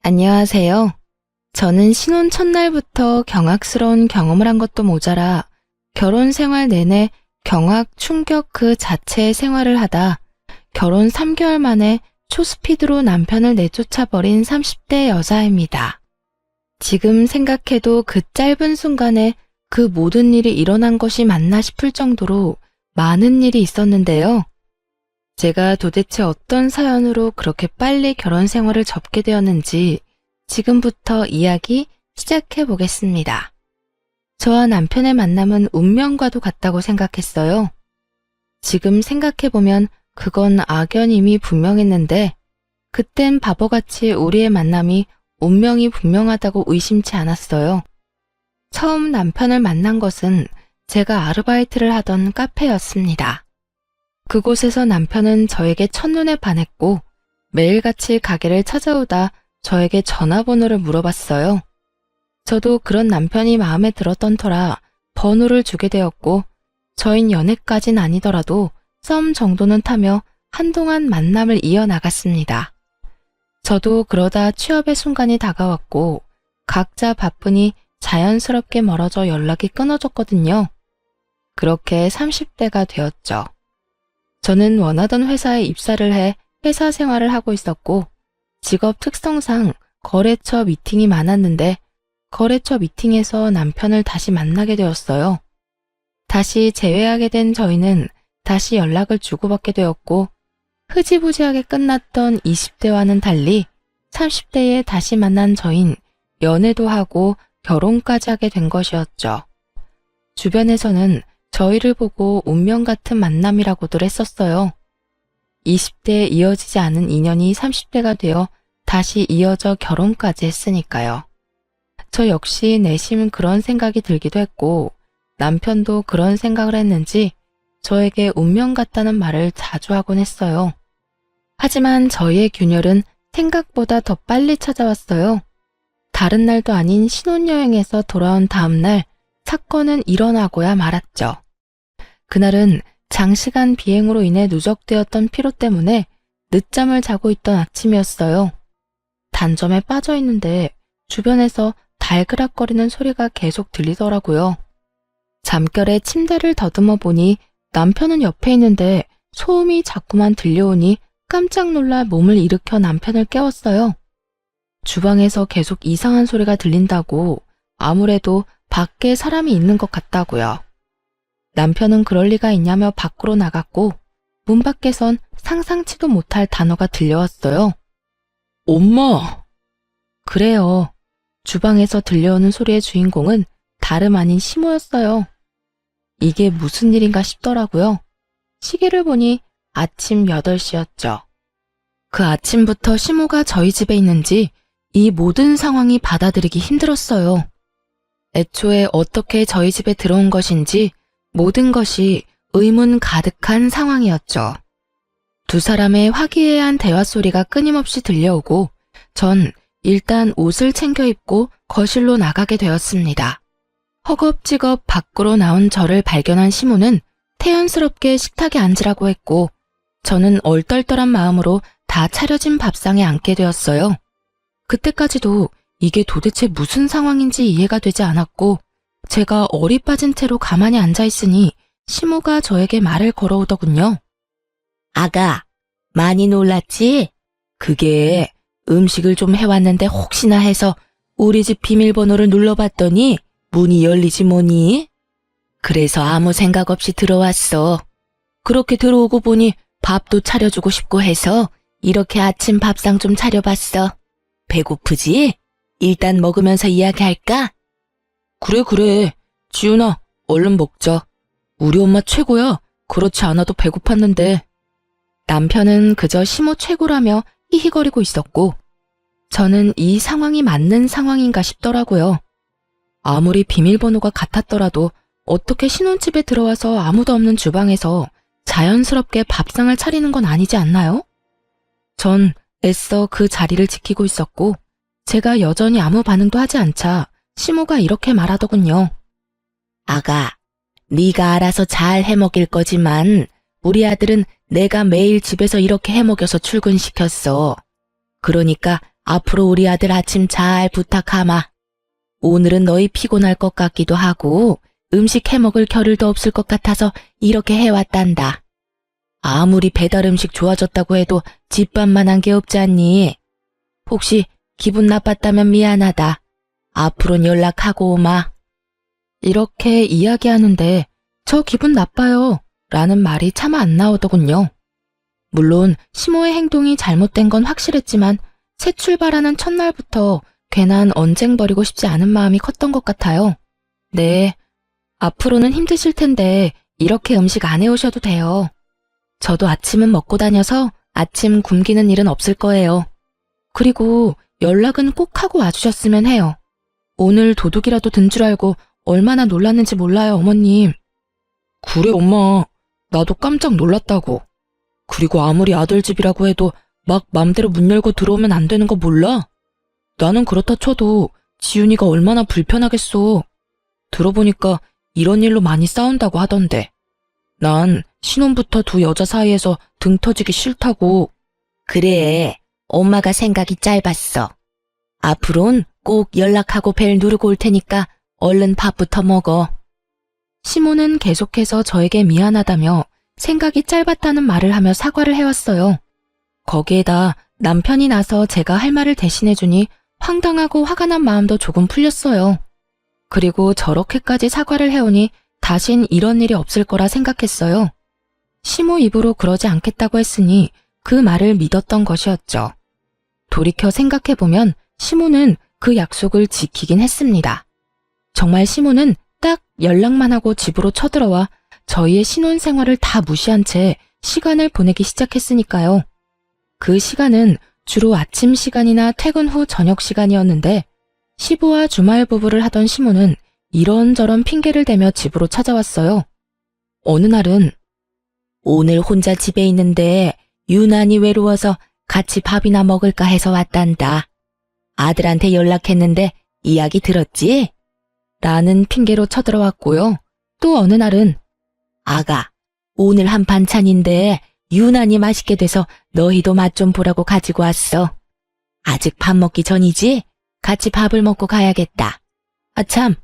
안녕하세요. 저는 신혼 첫날부터 경악스러운 경험을 한 것도 모자라 결혼 생활 내내 경악, 충격 그 자체의 생활을 하다 결혼 3개월 만에 초스피드로 남편을 내쫓아버린 30대 여자입니다. 지금 생각해도 그 짧은 순간에 그 모든 일이 일어난 것이 맞나 싶을 정도로 많은 일이 있었는데요. 제가 도대체 어떤 사연으로 그렇게 빨리 결혼 생활을 접게 되었는지 지금부터 이야기 시작해 보겠습니다. 저와 남편의 만남은 운명과도 같다고 생각했어요. 지금 생각해 보면 그건 악연임이 분명했는데 그땐 바보같이 우리의 만남이 운명이 분명하다고 의심치 않았어요. 처음 남편을 만난 것은 제가 아르바이트를 하던 카페였습니다. 그곳에서 남편은 저에게 첫눈에 반했고 매일같이 가게를 찾아오다 저에게 전화번호를 물어봤어요. 저도 그런 남편이 마음에 들었던 터라 번호를 주게 되었고 저흰 연애까진 아니더라도 썸 정도는 타며 한동안 만남을 이어나갔습니다. 저도 그러다 취업의 순간이 다가왔고 각자 바쁘니 자연스럽게 멀어져 연락이 끊어졌거든요. 그렇게 30대가 되었죠. 저는 원하던 회사에 입사를 해 회사 생활을 하고 있었고 직업 특성상 거래처 미팅이 많았는데 거래처 미팅에서 남편을 다시 만나게 되었어요. 다시 재회하게 된 저희는 다시 연락을 주고받게 되었고 흐지부지하게 끝났던 20대와는 달리 30대에 다시 만난 저흰 연애도 하고 결혼까지 하게 된 것이었죠. 주변에서는 저희를 보고 운명 같은 만남이라고들 했었어요. 20대에 이어지지 않은 인연이 30대가 되어 다시 이어져 결혼까지 했으니까요. 저 역시 내심 그런 생각이 들기도 했고 남편도 그런 생각을 했는지 저에게 운명 같다는 말을 자주 하곤 했어요. 하지만 저희의 균열은 생각보다 더 빨리 찾아왔어요. 다른 날도 아닌 신혼여행에서 돌아온 다음 날 사건은 일어나고야 말았죠. 그날은 장시간 비행으로 인해 누적되었던 피로 때문에 늦잠을 자고 있던 아침이었어요. 단점에 빠져 있는데 주변에서 달그락거리는 소리가 계속 들리더라고요. 잠결에 침대를 더듬어 보니 남편은 옆에 있는데 소음이 자꾸만 들려오니 깜짝 놀라 몸을 일으켜 남편을 깨웠어요. 주방에서 계속 이상한 소리가 들린다고 아무래도 밖에 사람이 있는 것 같다고요. 남편은 그럴 리가 있냐며 밖으로 나갔고 문 밖에선 상상치도 못할 단어가 들려왔어요. 엄마! 그래요. 주방에서 들려오는 소리의 주인공은 다름 아닌 시모였어요. 이게 무슨 일인가 싶더라고요. 시계를 보니 아침 8시였죠. 그 아침부터 시모가 저희 집에 있는지 이 모든 상황이 받아들이기 힘들었어요. 애초에 어떻게 저희 집에 들어온 것인지 모든 것이 의문 가득한 상황이었죠. 두 사람의 화기애애한 대화 소리가 끊임없이 들려오고 전 일단 옷을 챙겨 입고 거실로 나가게 되었습니다. 허겁지겁 밖으로 나온 저를 발견한 시모는 태연스럽게 식탁에 앉으라고 했고 저는 얼떨떨한 마음으로 다 차려진 밥상에 앉게 되었어요. 그때까지도 이게 도대체 무슨 상황인지 이해가 되지 않았고 제가 얼이 빠진 채로 가만히 앉아있으니 시모가 저에게 말을 걸어오더군요. 아가, 많이 놀랐지? 그게 음식을 좀 해왔는데 혹시나 해서 우리 집 비밀번호를 눌러봤더니 문이 열리지 뭐니? 그래서 아무 생각 없이 들어왔어. 그렇게 들어오고 보니 밥도 차려주고 싶고 해서 이렇게 아침 밥상 좀 차려봤어. 배고프지? 일단 먹으면서 이야기할까? 그래. 지훈아, 얼른 먹자. 우리 엄마 최고야. 그렇지 않아도 배고팠는데. 남편은 그저 시모 최고라며 히히거리고 있었고 저는 이 상황이 맞는 상황인가 싶더라고요. 아무리 비밀번호가 같았더라도 어떻게 신혼집에 들어와서 아무도 없는 주방에서 자연스럽게 밥상을 차리는 건 아니지 않나요? 전 애써 그 자리를 지키고 있었고 제가 여전히 아무 반응도 하지 않자 시모가 이렇게 말하더군요. 아가, 네가 알아서 잘 해먹일 거지만 우리 아들은 내가 매일 집에서 이렇게 해먹여서 출근시켰어. 그러니까 앞으로 우리 아들 아침 잘 부탁하마. 오늘은 너희 피곤할 것 같기도 하고 음식 해먹을 겨를도 없을 것 같아서 이렇게 해왔단다. 아무리 배달 음식 좋아졌다고 해도 집밥만한 게 없지 않니? 혹시 기분 나빴다면 미안하다. 앞으론 연락하고 오마. 이렇게 이야기하는데 저 기분 나빠요 라는 말이 차마 안 나오더군요. 물론 시모의 행동이 잘못된 건 확실했지만 새 출발하는 첫날부터 괜한 언쟁 벌이고 싶지 않은 마음이 컸던 것 같아요. 네, 앞으로는 힘드실 텐데 이렇게 음식 안 해오셔도 돼요. 저도 아침은 먹고 다녀서 아침 굶기는 일은 없을 거예요. 그리고 연락은 꼭 하고 와주셨으면 해요. 오늘 도둑이라도 든 줄 알고 얼마나 놀랐는지 몰라요, 어머님. 그래, 엄마. 나도 깜짝 놀랐다고. 그리고 아무리 아들 집이라고 해도 막 맘대로 문 열고 들어오면 안 되는 거 몰라? 나는 그렇다 쳐도 지훈이가 얼마나 불편하겠어. 들어보니까 이런 일로 많이 싸운다고 하던데. 난 신혼부터 두 여자 사이에서 등 터지기 싫다고. 그래, 엄마가 생각이 짧았어. 앞으론 꼭 연락하고 벨 누르고 올 테니까 얼른 밥부터 먹어. 시모는 계속해서 저에게 미안하다며 생각이 짧았다는 말을 하며 사과를 해왔어요. 거기에다 남편이 나서 제가 할 말을 대신해주니 황당하고 화가 난 마음도 조금 풀렸어요. 그리고 저렇게까지 사과를 해오니 다신 이런 일이 없을 거라 생각했어요. 시모 입으로 그러지 않겠다고 했으니 그 말을 믿었던 것이었죠. 돌이켜 생각해보면 시모는 그 약속을 지키긴 했습니다. 정말 시모는 딱 연락만 하고 집으로 쳐들어와 저희의 신혼생활을 다 무시한 채 시간을 보내기 시작했으니까요. 그 시간은 주로 아침 시간이나 퇴근 후 저녁 시간이었는데 시부와 주말 부부를 하던 시모는 이런저런 핑계를 대며 집으로 찾아왔어요. 어느 날은 오늘 혼자 집에 있는데 유난히 외로워서 같이 밥이나 먹을까 해서 왔단다. 아들한테 연락했는데 이야기 들었지? 라는 핑계로 쳐들어왔고요. 또 어느 날은 아가, 오늘 한 반찬인데 유난히 맛있게 돼서 너희도 맛 좀 보라고 가지고 왔어. 아직 밥 먹기 전이지? 같이 밥을 먹고 가야겠다. 아참,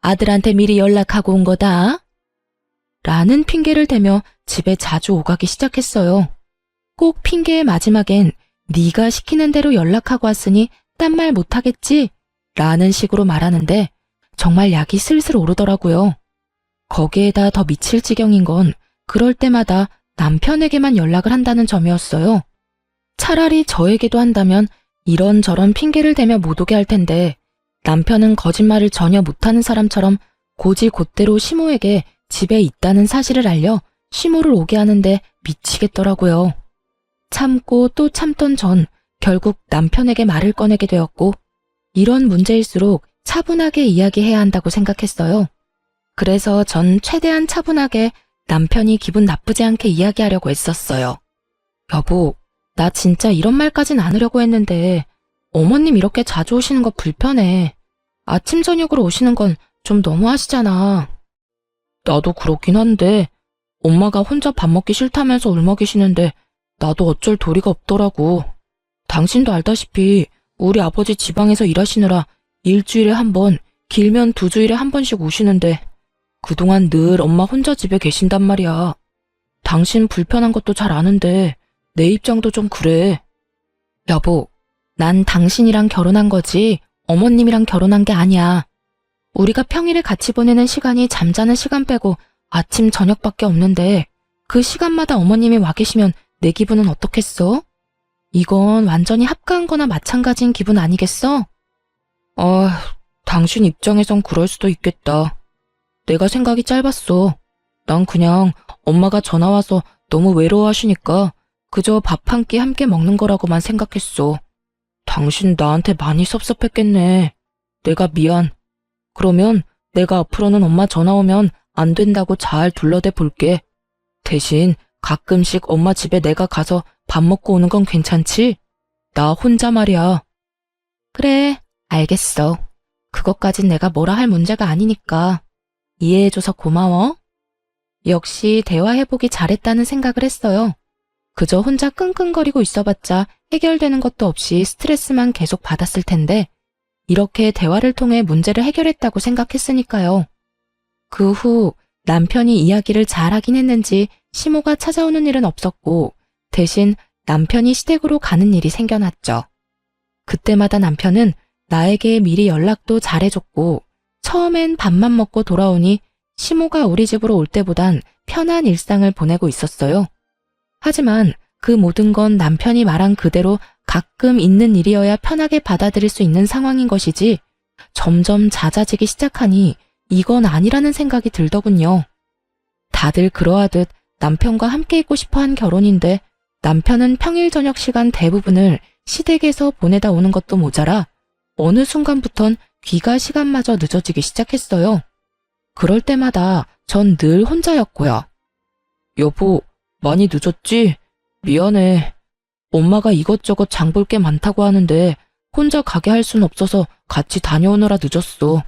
아들한테 미리 연락하고 온 거다. 라는 핑계를 대며 집에 자주 오가기 시작했어요. 꼭 핑계의 마지막엔 네가 시키는 대로 연락하고 왔으니 딴 말 못하겠지? 라는 식으로 말하는데 정말 약이 슬슬 오르더라고요. 거기에다 더 미칠 지경인 건 그럴 때마다 남편에게만 연락을 한다는 점이었어요. 차라리 저에게도 한다면 이런저런 핑계를 대며 못 오게 할 텐데 남편은 거짓말을 전혀 못하는 사람처럼 고지곧대로 시모에게 집에 있다는 사실을 알려 시모를 오게 하는데 미치겠더라고요. 참고 또 참던 전 결국 남편에게 말을 꺼내게 되었고 이런 문제일수록 차분하게 이야기해야 한다고 생각했어요. 그래서 전 최대한 차분하게 남편이 기분 나쁘지 않게 이야기하려고 애썼어요. 여보, 나 진짜 이런 말까진 않으려고 했는데 어머님 이렇게 자주 오시는 거 불편해. 아침 저녁으로 오시는 건 좀 너무하시잖아. 나도 그렇긴 한데 엄마가 혼자 밥 먹기 싫다면서 울먹이시는데 나도 어쩔 도리가 없더라고. 당신도 알다시피 우리 아버지 지방에서 일하시느라 일주일에 한 번, 길면 2주일에 한 번씩 오시는데 그동안 늘 엄마 혼자 집에 계신단 말이야. 당신 불편한 것도 잘 아는데 내 입장도 좀 그래. 여보, 난 당신이랑 결혼한 거지 어머님이랑 결혼한 게 아니야. 우리가 평일에 같이 보내는 시간이 잠자는 시간 빼고 아침 저녁밖에 없는데 그 시간마다 어머님이 와 계시면 내 기분은 어떻겠어? 이건 완전히 합가한 거나 마찬가지인 기분 아니겠어? 당신 입장에선 그럴 수도 있겠다. 내가 생각이 짧았어. 난 그냥 엄마가 전화 와서 너무 외로워하시니까 그저 밥 한 끼 함께 먹는 거라고만 생각했어. 당신 나한테 많이 섭섭했겠네. 내가 미안. 그러면 내가 앞으로는 엄마 전화 오면 안 된다고 잘 둘러대 볼게. 대신 가끔씩 엄마 집에 내가 가서 밥 먹고 오는 건 괜찮지? 나 혼자 말이야. 그래, 알겠어. 그것까진 내가 뭐라 할 문제가 아니니까. 이해해줘서 고마워. 역시 대화해보기 잘했다는 생각을 했어요. 그저 혼자 끙끙거리고 있어봤자 해결되는 것도 없이 스트레스만 계속 받았을 텐데 이렇게 대화를 통해 문제를 해결했다고 생각했으니까요. 그 후 남편이 이야기를 잘 하긴 했는지 시모가 찾아오는 일은 없었고 대신 남편이 시댁으로 가는 일이 생겨났죠. 그때마다 남편은 나에게 미리 연락도 잘해줬고 처음엔 밥만 먹고 돌아오니 시모가 우리 집으로 올 때보단 편한 일상을 보내고 있었어요. 하지만 그 모든 건 남편이 말한 그대로 가끔 있는 일이어야 편하게 받아들일 수 있는 상황인 것이지 점점 잦아지기 시작하니 이건 아니라는 생각이 들더군요. 다들 그러하듯 남편과 함께 있고 싶어한 결혼인데 남편은 평일 저녁 시간 대부분을 시댁에서 보내다 오는 것도 모자라 어느 순간부턴 귀가 시간마저 늦어지기 시작했어요. 그럴 때마다 전 늘 혼자였고요. 여보, 많이 늦었지? 미안해. 엄마가 이것저것 장볼 게 많다고 하는데 혼자 가게 할 순 없어서 같이 다녀오느라 늦었어.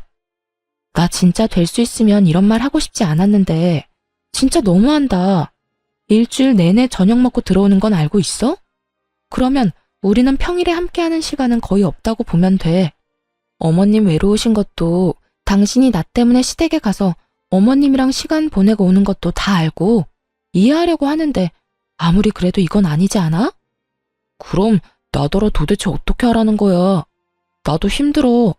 나 진짜 될 수 있으면 이런 말 하고 싶지 않았는데 진짜 너무한다. 일주일 내내 저녁 먹고 들어오는 건 알고 있어? 그러면 우리는 평일에 함께하는 시간은 거의 없다고 보면 돼. 어머님 외로우신 것도 당신이 나 때문에 시댁에 가서 어머님이랑 시간 보내고 오는 것도 다 알고 이해하려고 하는데 아무리 그래도 이건 아니지 않아? 그럼 나더러 도대체 어떻게 하라는 거야? 나도 힘들어.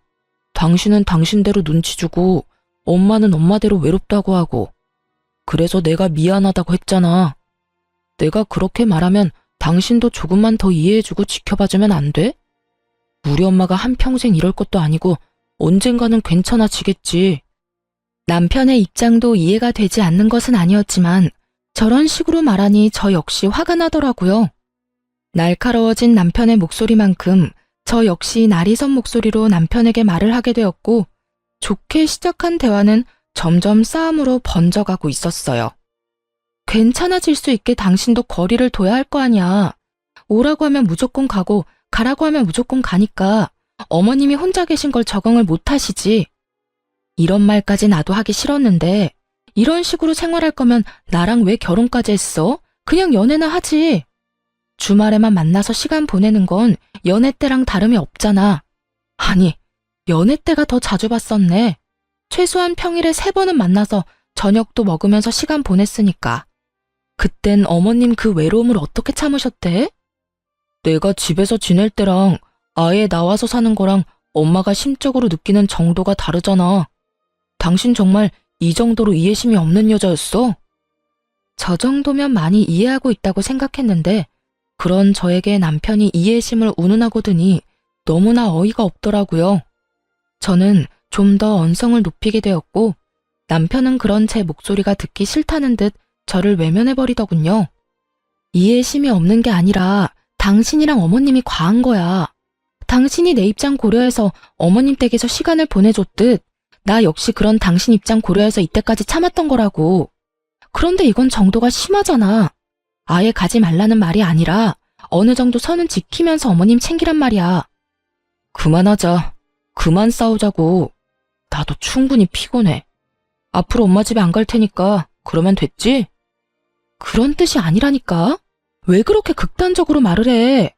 당신은 당신대로 눈치 주고 엄마는 엄마대로 외롭다고 하고 그래서 내가 미안하다고 했잖아. 내가 그렇게 말하면 당신도 조금만 더 이해해주고 지켜봐주면 안 돼? 우리 엄마가 한평생 이럴 것도 아니고 언젠가는 괜찮아지겠지. 남편의 입장도 이해가 되지 않는 것은 아니었지만 저런 식으로 말하니 저 역시 화가 나더라고요. 날카로워진 남편의 목소리만큼 저 역시 날이 선 목소리로 남편에게 말을 하게 되었고 좋게 시작한 대화는 점점 싸움으로 번져가고 있었어요. 괜찮아질 수 있게 당신도 거리를 둬야 할 거 아니야. 오라고 하면 무조건 가고 가라고 하면 무조건 가니까 어머님이 혼자 계신 걸 적응을 못 하시지. 이런 말까지 나도 하기 싫었는데 이런 식으로 생활할 거면 나랑 왜 결혼까지 했어? 그냥 연애나 하지. 주말에만 만나서 시간 보내는 건 연애 때랑 다름이 없잖아. 아니, 연애 때가 더 자주 봤었네. 최소한 평일에 3번은 만나서 저녁도 먹으면서 시간 보냈으니까. 그땐 어머님 그 외로움을 어떻게 참으셨대? 내가 집에서 지낼 때랑 아예 나와서 사는 거랑 엄마가 심적으로 느끼는 정도가 다르잖아. 당신 정말 이 정도로 이해심이 없는 여자였어? 저 정도면 많이 이해하고 있다고 생각했는데 그런 저에게 남편이 이해심을 운운하고 드니 너무나 어이가 없더라고요. 저는 좀 더 언성을 높이게 되었고 남편은 그런 제 목소리가 듣기 싫다는 듯 저를 외면해버리더군요. 이해심이 없는 게 아니라 당신이랑 어머님이 과한 거야. 당신이 내 입장 고려해서 어머님 댁에서 시간을 보내줬듯 나 역시 그런 당신 입장 고려해서 이때까지 참았던 거라고. 그런데 이건 정도가 심하잖아. 아예 가지 말라는 말이 아니라 어느 정도 선은 지키면서 어머님 챙기란 말이야. 그만하자. 그만 싸우자고. 나도 충분히 피곤해. 앞으로 엄마 집에 안 갈 테니까 그러면 됐지? 그런 뜻이 아니라니까. 왜 그렇게 극단적으로 말을 해?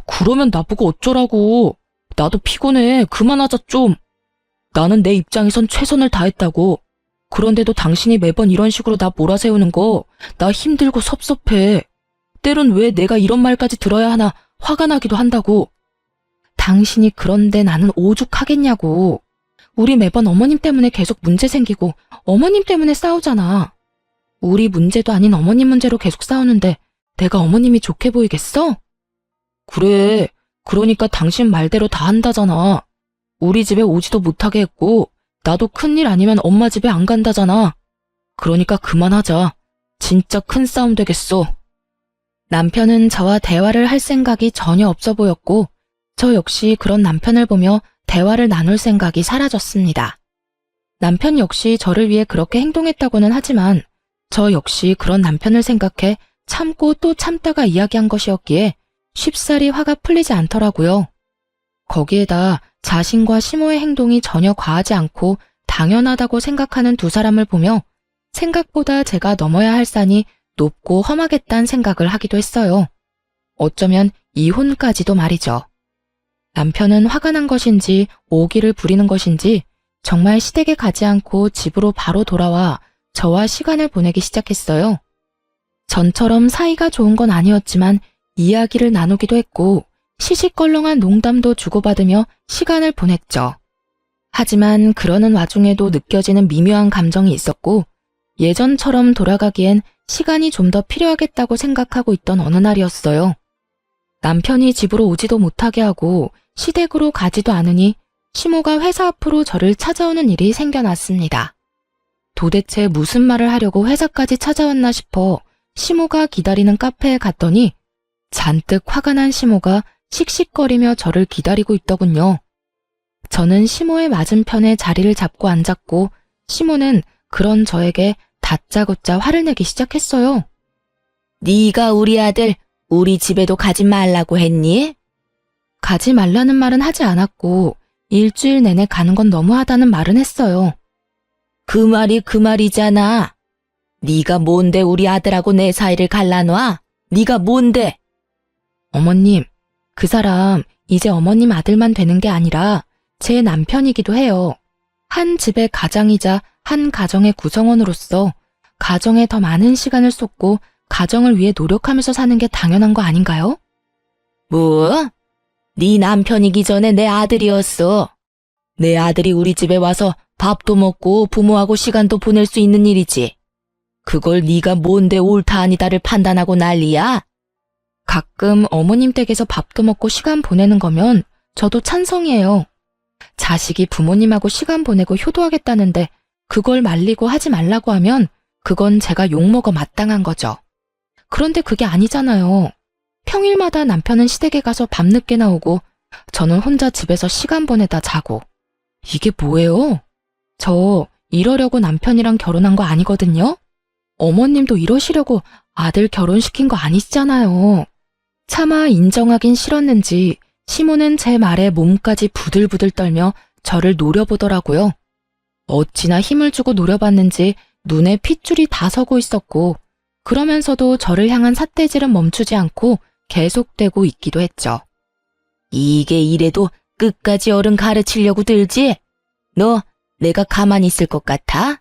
그러면 나보고 어쩌라고. 나도 피곤해. 그만하자 좀. 나는 내 입장에선 최선을 다했다고. 그런데도 당신이 매번 이런 식으로 나 몰아세우는 거 나 힘들고 섭섭해. 때론 왜 내가 이런 말까지 들어야 하나 화가 나기도 한다고. 당신이 그런데 나는 오죽하겠냐고. 우리 매번 어머님 때문에 계속 문제 생기고 어머님 때문에 싸우잖아. 우리 문제도 아닌 어머님 문제로 계속 싸우는데 내가 어머님이 좋게 보이겠어? 그래. 그러니까 당신 말대로 다 한다잖아. 우리 집에 오지도 못하게 했고 나도 큰일 아니면 엄마 집에 안 간다잖아. 그러니까 그만하자. 진짜 큰 싸움 되겠어. 남편은 저와 대화를 할 생각이 전혀 없어 보였고 저 역시 그런 남편을 보며 대화를 나눌 생각이 사라졌습니다. 남편 역시 저를 위해 그렇게 행동했다고는 하지만 저 역시 그런 남편을 생각해 참고 또 참다가 이야기한 것이었기에 쉽사리 화가 풀리지 않더라고요. 거기에다 자신과 시모의 행동이 전혀 과하지 않고 당연하다고 생각하는 두 사람을 보며 생각보다 제가 넘어야 할 산이 높고 험하겠다는 생각을 하기도 했어요. 어쩌면 이혼까지도 말이죠. 남편은 화가 난 것인지 오기를 부리는 것인지 정말 시댁에 가지 않고 집으로 바로 돌아와 저와 시간을 보내기 시작했어요. 전처럼 사이가 좋은 건 아니었지만 이야기를 나누기도 했고 시시껄렁한 농담도 주고받으며 시간을 보냈죠. 하지만 그러는 와중에도 느껴지는 미묘한 감정이 있었고 예전처럼 돌아가기엔 시간이 좀 더 필요하겠다고 생각하고 있던 어느 날이었어요. 남편이 집으로 오지도 못하게 하고 시댁으로 가지도 않으니 시모가 회사 앞으로 저를 찾아오는 일이 생겨났습니다. 도대체 무슨 말을 하려고 회사까지 찾아왔나 싶어 시모가 기다리는 카페에 갔더니 잔뜩 화가 난 시모가 씩씩거리며 저를 기다리고 있더군요. 저는 시모의 맞은편에 자리를 잡고 앉았고 시모는 그런 저에게 다짜고짜 화를 내기 시작했어요. 네가 우리 아들 우리 집에도 가지 말라고 했니? 가지 말라는 말은 하지 않았고 일주일 내내 가는 건 너무하다는 말은 했어요. 그 말이 그 말이잖아. 네가 뭔데 우리 아들하고 내 사이를 갈라놔? 네가 뭔데? 어머님, 그 사람 이제 어머님 아들만 되는 게 아니라 제 남편이기도 해요. 한 집의 가장이자 한 가정의 구성원으로서 가정에 더 많은 시간을 쏟고 가정을 위해 노력하면서 사는 게 당연한 거 아닌가요? 뭐? 네 남편이기 전에 내 아들이었어. 내 아들이 우리 집에 와서 밥도 먹고 부모하고 시간도 보낼 수 있는 일이지. 그걸 네가 뭔데 옳다 아니다를 판단하고 난리야? 가끔 어머님 댁에서 밥도 먹고 시간 보내는 거면 저도 찬성이에요. 자식이 부모님하고 시간 보내고 효도하겠다는데 그걸 말리고 하지 말라고 하면 그건 제가 욕먹어 마땅한 거죠. 그런데 그게 아니잖아요. 평일마다 남편은 시댁에 가서 밤늦게 나오고 저는 혼자 집에서 시간 보내다 자고. 이게 뭐예요? 저 이러려고 남편이랑 결혼한 거 아니거든요? 어머님도 이러시려고 아들 결혼시킨 거 아니시잖아요. 차마 인정하긴 싫었는지 시모는 제 말에 몸까지 부들부들 떨며 저를 노려보더라고요. 어찌나 힘을 주고 노려봤는지 눈에 핏줄이 다 서고 있었고 그러면서도 저를 향한 삿대질은 멈추지 않고 계속되고 있기도 했죠. 이게 이래도 끝까지 어른 가르치려고 들지? 너 내가 가만히 있을 것 같아?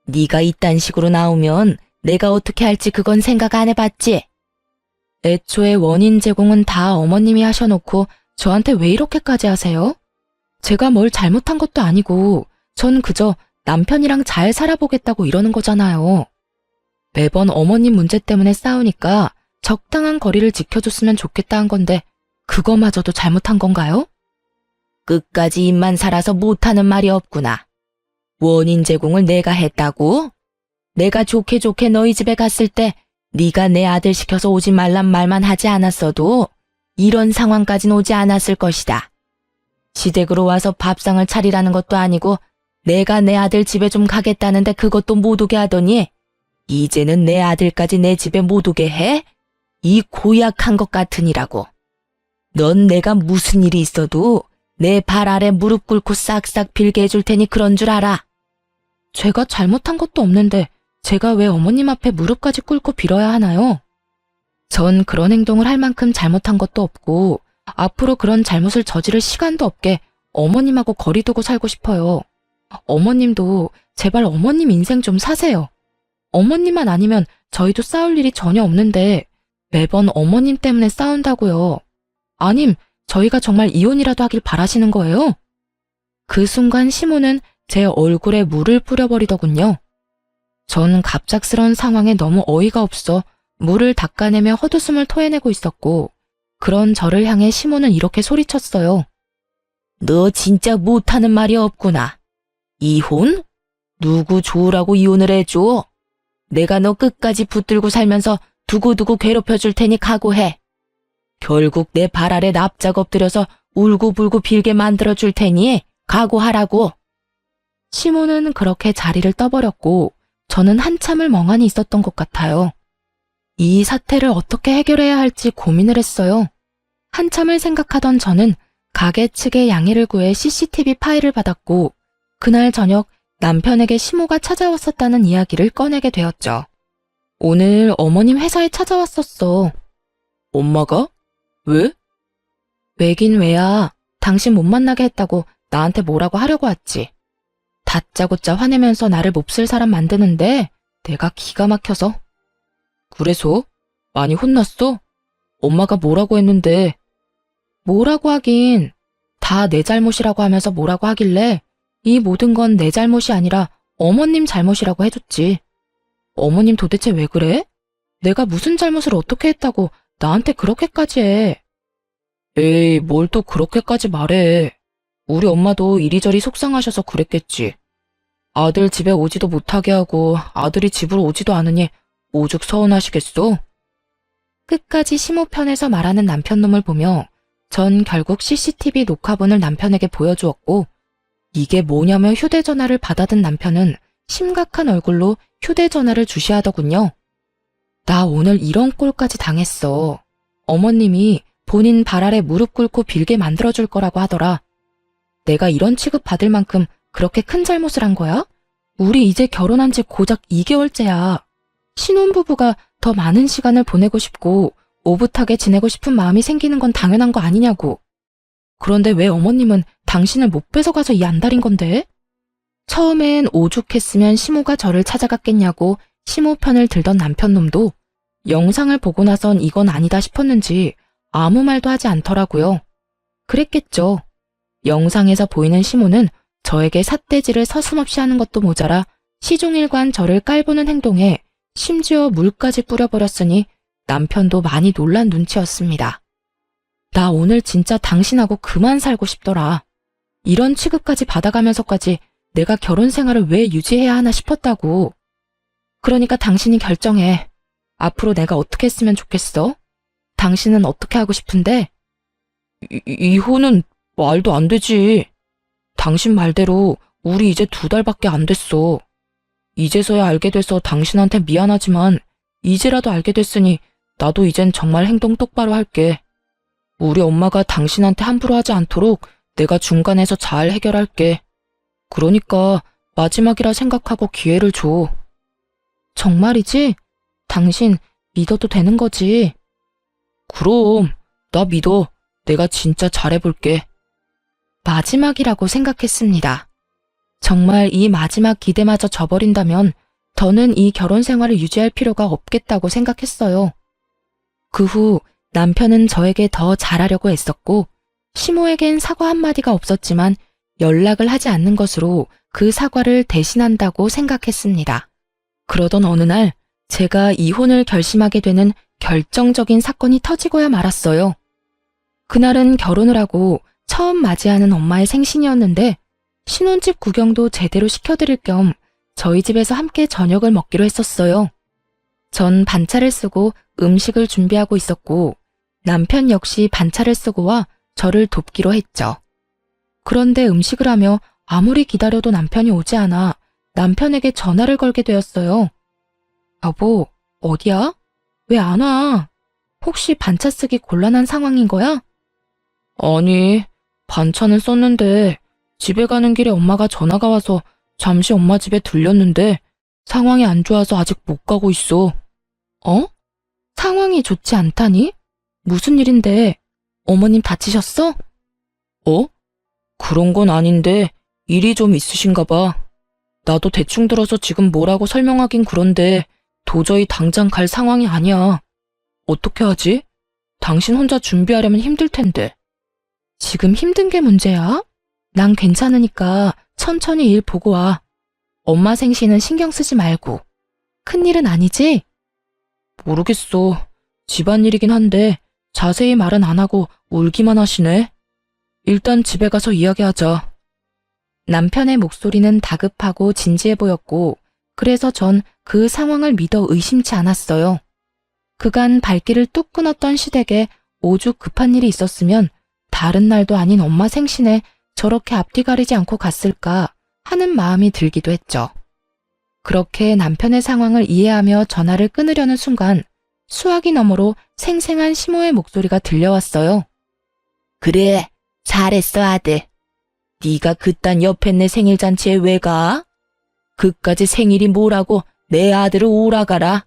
네가 이딴 식으로 나오면 내가 어떻게 할지 그건 생각 안 해봤지? 애초에 원인 제공은 다 어머님이 하셔놓고 저한테 왜 이렇게까지 하세요? 제가 뭘 잘못한 것도 아니고 전 그저 남편이랑 잘 살아보겠다고 이러는 거잖아요. 매번 어머님 문제 때문에 싸우니까 적당한 거리를 지켜줬으면 좋겠다 한 건데 그거마저도 잘못한 건가요? 끝까지 입만 살아서 못하는 말이 없구나. 원인 제공을 내가 했다고? 내가 좋게 좋게 너희 집에 갔을 때 네가 내 아들 시켜서 오지 말란 말만 하지 않았어도 이런 상황까진 오지 않았을 것이다. 시댁으로 와서 밥상을 차리라는 것도 아니고 내가 내 아들 집에 좀 가겠다는데 그것도 못 오게 하더니 이제는 내 아들까지 내 집에 못 오게 해? 이 고약한 것 같으니라고. 넌 내가 무슨 일이 있어도 내 발 아래 무릎 꿇고 싹싹 빌게 해줄 테니 그런 줄 알아. 제가 잘못한 것도 없는데 제가 왜 어머님 앞에 무릎까지 꿇고 빌어야 하나요? 전 그런 행동을 할 만큼 잘못한 것도 없고 앞으로 그런 잘못을 저지를 시간도 없게 어머님하고 거리 두고 살고 싶어요. 어머님도 제발 어머님 인생 좀 사세요. 어머님만 아니면 저희도 싸울 일이 전혀 없는데 매번 어머님 때문에 싸운다고요. 아님 저희가 정말 이혼이라도 하길 바라시는 거예요? 그 순간 시모는 제 얼굴에 물을 뿌려버리더군요. 전 갑작스러운 상황에 너무 어이가 없어 물을 닦아내며 헛웃음을 토해내고 있었고 그런 저를 향해 시모는 이렇게 소리쳤어요. 너 진짜 못하는 말이 없구나. 이혼? 누구 좋으라고 이혼을 해줘? 내가 너 끝까지 붙들고 살면서 두고두고 괴롭혀줄 테니 각오해. 결국 내 발 아래 납작 엎드려서 울고불고 빌게 만들어줄 테니 각오하라고. 시모는 그렇게 자리를 떠버렸고 저는 한참을 멍하니 있었던 것 같아요. 이 사태를 어떻게 해결해야 할지 고민을 했어요. 한참을 생각하던 저는 가게 측의 양해를 구해 CCTV 파일을 받았고 그날 저녁 남편에게 시모가 찾아왔었다는 이야기를 꺼내게 되었죠. 오늘 어머님 회사에 찾아왔었어. 엄마가? 왜? 왜긴 왜야. 당신 못 만나게 했다고 나한테 뭐라고 하려고 왔지. 다짜고짜 화내면서 나를 몹쓸 사람 만드는데 내가 기가 막혀서. 그래서? 많이 혼났어? 엄마가 뭐라고 했는데? 뭐라고 하긴. 다 내 잘못이라고 하면서 뭐라고 하길래 이 모든 건 내 잘못이 아니라 어머님 잘못이라고 해줬지. 어머님 도대체 왜 그래? 내가 무슨 잘못을 어떻게 했다고 나한테 그렇게까지 해. 에이, 뭘 또 그렇게까지 말해. 우리 엄마도 이리저리 속상하셔서 그랬겠지. 아들 집에 오지도 못하게 하고 아들이 집으로 오지도 않으니 오죽 서운하시겠어? 끝까지 시모 편에서 말하는 남편놈을 보며 전 결국 CCTV 녹화본을 남편에게 보여주었고, 이게 뭐냐며 휴대전화를 받아든 남편은 심각한 얼굴로 휴대전화를 주시하더군요. 나 오늘 이런 꼴까지 당했어. 어머님이 본인 발 아래 무릎 꿇고 빌게 만들어줄 거라고 하더라. 내가 이런 취급 받을 만큼 그렇게 큰 잘못을 한 거야? 우리 이제 결혼한 지 고작 2개월째야. 신혼부부가 더 많은 시간을 보내고 싶고 오붓하게 지내고 싶은 마음이 생기는 건 당연한 거 아니냐고. 그런데 왜 어머님은 당신을 못 뺏어가서 이 안달인 건데? 처음엔 오죽했으면 시모가 저를 찾아갔겠냐고 시모 편을 들던 남편놈도 영상을 보고 나선 이건 아니다 싶었는지 아무 말도 하지 않더라고요. 그랬겠죠. 영상에서 보이는 시모는 저에게 삿대질을 서슴없이 하는 것도 모자라 시종일관 저를 깔보는 행동에 심지어 물까지 뿌려버렸으니 남편도 많이 놀란 눈치였습니다. 나 오늘 진짜 당신하고 그만 살고 싶더라. 이런 취급까지 받아가면서까지 내가 결혼 생활을 왜 유지해야 하나 싶었다고. 그러니까 당신이 결정해. 앞으로 내가 어떻게 했으면 좋겠어? 당신은 어떻게 하고 싶은데? 이혼은 말도 안 되지. 당신 말대로 우리 이제 2달밖에 안 됐어. 이제서야 알게 돼서 당신한테 미안하지만 이제라도 알게 됐으니 나도 이젠 정말 행동 똑바로 할게. 우리 엄마가 당신한테 함부로 하지 않도록 내가 중간에서 잘 해결할게. 그러니까 마지막이라 생각하고 기회를 줘. 정말이지? 당신 믿어도 되는 거지? 그럼 나 믿어. 내가 진짜 잘해볼게. 마지막이라고 생각했습니다. 정말 이 마지막 기대마저 저버린다면 더는 이 결혼 생활을 유지할 필요가 없겠다고 생각했어요. 그 후 남편은 저에게 더 잘하려고 애썼고 시모에겐 사과 한마디가 없었지만 연락을 하지 않는 것으로 그 사과를 대신한다고 생각했습니다. 그러던 어느 날 제가 이혼을 결심하게 되는 결정적인 사건이 터지고야 말았어요. 그날은 결혼을 하고 처음 맞이하는 엄마의 생신이었는데 신혼집 구경도 제대로 시켜드릴 겸 저희 집에서 함께 저녁을 먹기로 했었어요. 전 반차를 쓰고 음식을 준비하고 있었고 남편 역시 반차를 쓰고 와 저를 돕기로 했죠. 그런데 음식을 하며 아무리 기다려도 남편이 오지 않아 남편에게 전화를 걸게 되었어요. 여보, 어디야? 왜 안 와? 혹시 반차 쓰기 곤란한 상황인 거야? 아니, 반차는 썼는데 집에 가는 길에 엄마가 전화가 와서 잠시 엄마 집에 들렸는데 상황이 안 좋아서 아직 못 가고 있어. 어? 상황이 좋지 않다니? 무슨 일인데? 어머님 다치셨어? 어? 그런 건 아닌데 일이 좀 있으신가 봐. 나도 대충 들어서 지금 뭐라고 설명하긴 그런데 도저히 당장 갈 상황이 아니야. 어떻게 하지? 당신 혼자 준비하려면 힘들 텐데. 지금 힘든 게 문제야? 난 괜찮으니까 천천히 일 보고 와. 엄마 생신은 신경 쓰지 말고. 큰일은 아니지? 모르겠어. 집안일이긴 한데 자세히 말은 안 하고 울기만 하시네. 일단 집에 가서 이야기하자. 남편의 목소리는 다급하고 진지해 보였고 그래서 전 그 상황을 믿어 의심치 않았어요. 그간 발길을 뚝 끊었던 시댁에 오죽 급한 일이 있었으면 다른 날도 아닌 엄마 생신에 저렇게 앞뒤 가리지 않고 갔을까 하는 마음이 들기도 했죠. 그렇게 남편의 상황을 이해하며 전화를 끊으려는 순간 수화기 너머로 생생한 시모의 목소리가 들려왔어요. 그래, 잘했어 아들. 네가 그딴 옆에 내 생일잔치에 왜 가? 그까지 생일이 뭐라고 내 아들을 오라가라.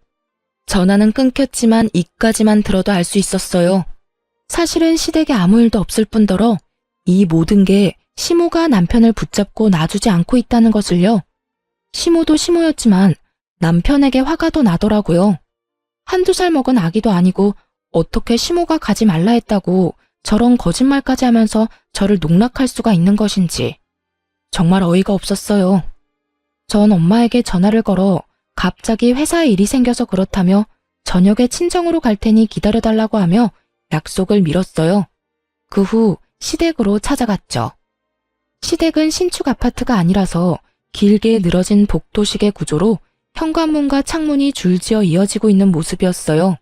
전화는 끊겼지만 이까지만 들어도 알 수 있었어요. 사실은 시댁에 아무 일도 없을 뿐더러 이 모든 게 시모가 남편을 붙잡고 놔주지 않고 있다는 것을요. 시모도 시모였지만 남편에게 화가 더 나더라고요. 한두 살 먹은 아기도 아니고 어떻게 시모가 가지 말라 했다고 저런 거짓말까지 하면서 저를 농락할 수가 있는 것인지 정말 어이가 없었어요. 전 엄마에게 전화를 걸어 갑자기 회사에 일이 생겨서 그렇다며 저녁에 친정으로 갈 테니 기다려달라고 하며 약속을 미뤘어요. 그 후 시댁으로 찾아갔죠. 시댁은 신축 아파트가 아니라서 길게 늘어진 복도식의 구조로 현관문과 창문이 줄지어 이어지고 있는 모습이었어요.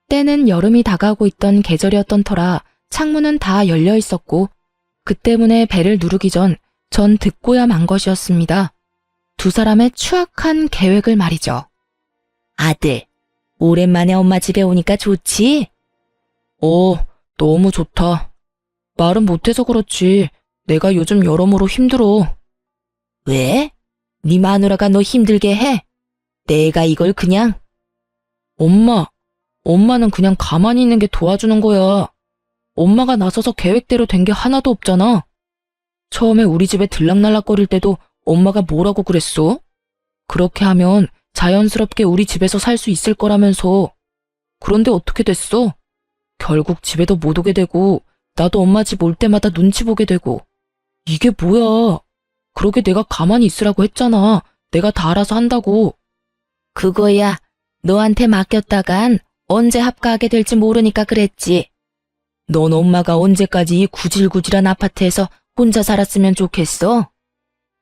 때는 여름이 다가오고 있던 계절이었던 터라 창문은 다 열려 있었고 그 때문에 벨을 누르기 전 듣고야 만 것이었습니다. 두 사람의 추악한 계획을 말이죠. 아들, 오랜만에 엄마 집에 오니까 좋지? 너무 좋다. 말은 못해서 그렇지. 내가 요즘 여러모로 힘들어. 왜? 네 마누라가 너 힘들게 해? 내가 이걸 그냥... 엄마는 그냥 가만히 있는 게 도와주는 거야. 엄마가 나서서 계획대로 된 게 하나도 없잖아. 처음에 우리 집에 들락날락거릴 때도 엄마가 뭐라고 그랬어? 그렇게 하면 자연스럽게 우리 집에서 살 수 있을 거라면서. 그런데 어떻게 됐어? 결국 집에도 못 오게 되고 나도 엄마 집 올 때마다 눈치 보게 되고. 이게 뭐야? 그러게 내가 가만히 있으라고 했잖아. 내가 다 알아서 한다고. 그거야. 너한테 맡겼다간 언제 합가하게 될지 모르니까 그랬지. 넌 엄마가 언제까지 이 구질구질한 아파트에서 혼자 살았으면 좋겠어?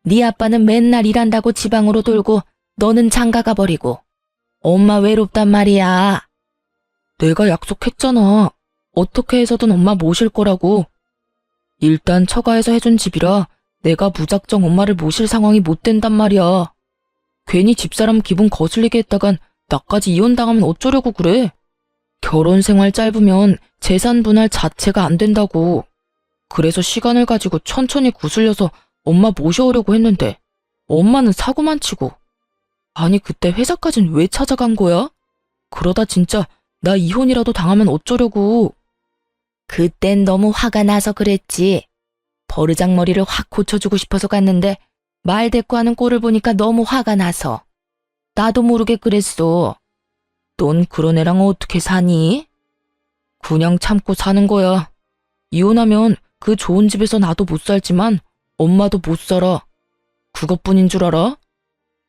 네 아빠는 맨날 일한다고 지방으로 돌고 너는 장가가 버리고. 엄마 외롭단 말이야. 내가 약속했잖아. 어떻게 해서든 엄마 모실 거라고. 일단 처가에서 해준 집이라 내가 무작정 엄마를 모실 상황이 못 된단 말이야. 괜히 집사람 기분 거슬리게 했다간 나까지 이혼당하면 어쩌려고 그래. 결혼 생활 짧으면 재산 분할 자체가 안 된다고. 그래서 시간을 가지고 천천히 구슬려서 엄마 모셔오려고 했는데 엄마는 사고만 치고. 아니 그때 회사까진 왜 찾아간 거야? 그러다 진짜 나 이혼이라도 당하면 어쩌려고. 그땐 너무 화가 나서 그랬지. 버르장머리를 확 고쳐주고 싶어서 갔는데 말 대꾸하는 꼴을 보니까 너무 화가 나서. 나도 모르게 그랬어. 넌 그런 애랑 어떻게 사니? 그냥 참고 사는 거야. 이혼하면 그 좋은 집에서 나도 못 살지만 엄마도 못 살아. 그것뿐인 줄 알아?